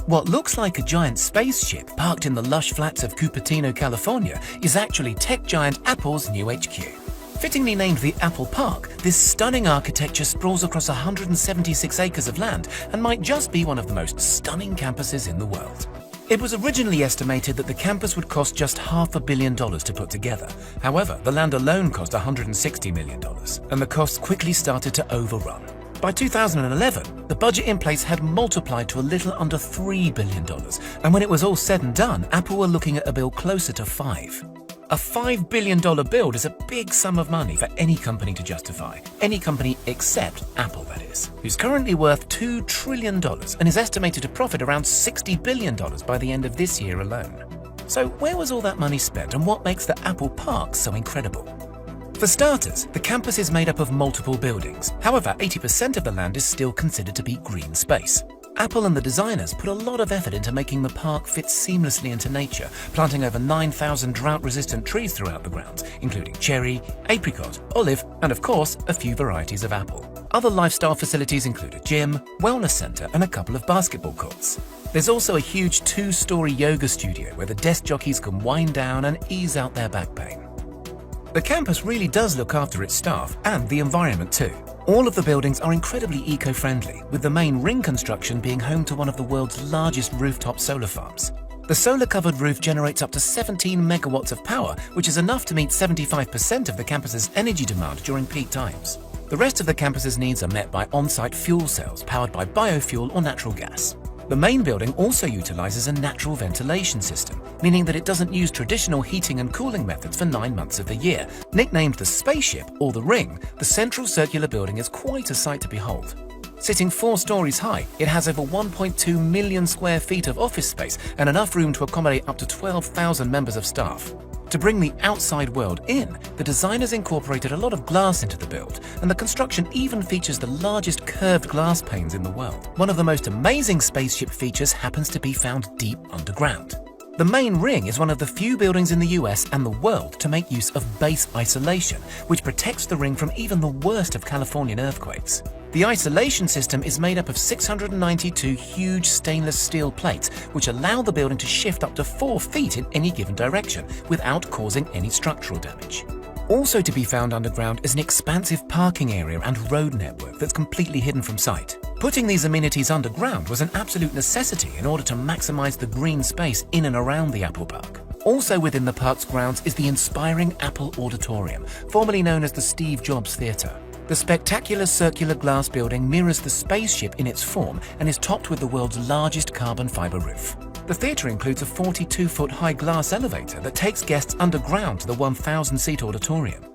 What looks like a giant spaceship parked in the lush flats of Cupertino, California, is actually tech giant Apple's new HQ. Fittingly named the Apple Park, this stunning architecture sprawls across 176 acres of land and might just be one of the most stunning campuses in the world. It was originally estimated that the campus would cost just $500 million to put together. However, the land alone cost $160 million, and the costs quickly started to overrun. By 2011, the budget in place had multiplied to a little under $3 billion, and when it was all said and done, Apple were looking at a bill closer to $5. A $5 billion build is a big sum of money for any company to justify. Any company except Apple, that is, who's currently worth $2 trillion and is estimated to profit around $60 billion by the end of this year alone. So where was all that money spent, and what makes the Apple Park so incredible? For starters, the campus is made up of multiple buildings. However, 80% of the land is still considered to be green space. Apple and the designers put a lot of effort into making the park fit seamlessly into nature, planting over 9,000 drought-resistant trees throughout the grounds, including cherry, apricot, olive, and of course, a few varieties of apple. Other lifestyle facilities include a gym, wellness center, and a couple of basketball courts. There's also a huge 2-story yoga studio where the desk jockeys can wind down and ease out their back pain. The campus really does look after its staff and the environment too. All of the buildings are incredibly eco-friendly, with the main ring construction being home to one of the world's largest rooftop solar farms. The solar-covered roof generates up to 17 megawatts of power, which is enough to meet 75% of the campus's energy demand during peak times. The rest of the campus's needs are met by on-site fuel cells powered by biofuel or natural gas. The main building also utilizes a natural ventilation system, meaning that it doesn't use traditional heating and cooling methods for 9 months of the year. Nicknamed the Spaceship or the Ring, the central circular building is quite a sight to behold. Sitting 4 stories high, it has over 1.2 million square feet of office space and enough room to accommodate up to 12,000 members of staff. To bring the outside world in, the designers incorporated a lot of glass into the build, and the construction even features the largest curved glass panes in the world. One of the most amazing spaceship features happens to be found deep underground. The main ring is one of the few buildings in the US and the world to make use of base isolation, which protects the ring from even the worst of Californian earthquakes. The isolation system is made up of 692 huge stainless steel plates, which allow the building to shift up to 4 feet in any given direction without causing any structural damage. Also to be found underground is an expansive parking area and road network that's completely hidden from sight. Putting these amenities underground was an absolute necessity in order to maximize the green space in and around the Apple Park. Also within the park's grounds is the inspiring Apple Auditorium, formerly known as the Steve Jobs Theater. The spectacular circular glass building mirrors the spaceship in its form and is topped with the world's largest carbon fiber roof. The theater includes a 42-foot high glass elevator that takes guests underground to the 1,000-seat auditorium.